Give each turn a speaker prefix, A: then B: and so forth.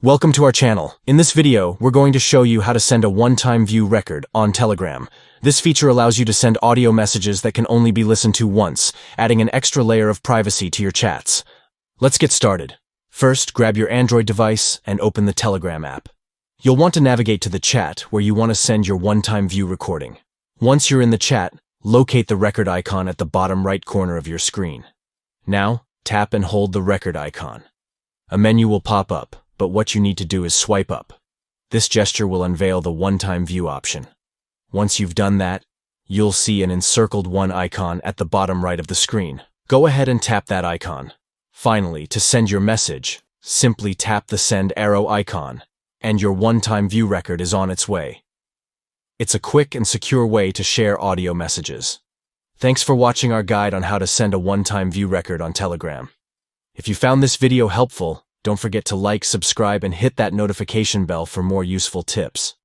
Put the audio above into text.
A: Welcome to our channel. In this video, we're going to show you how to send a one-time view record on Telegram. This feature allows you to send audio messages that can only be listened to once, adding an extra layer of privacy to your chats. Let's get started. First, grab your Android device and open the Telegram app. You'll want to navigate to the chat where you want to send your one-time view recording. Once you're in the chat, locate the record icon at the bottom right corner of your screen. Now, tap and hold the record icon. A menu will pop up, but what you need to do is swipe up. This gesture will unveil the one-time view option. Once you've done that, you'll see an encircled one icon at the bottom right of the screen. Go ahead and tap that icon. Finally, to send your message, simply tap the send arrow icon, and your one-time view record is on its way. It's a quick and secure way to share audio messages. Thanks for watching our guide on how to send a one-time view record on Telegram. If you found this video helpful, don't forget to like, subscribe, and hit that notification bell for more useful tips.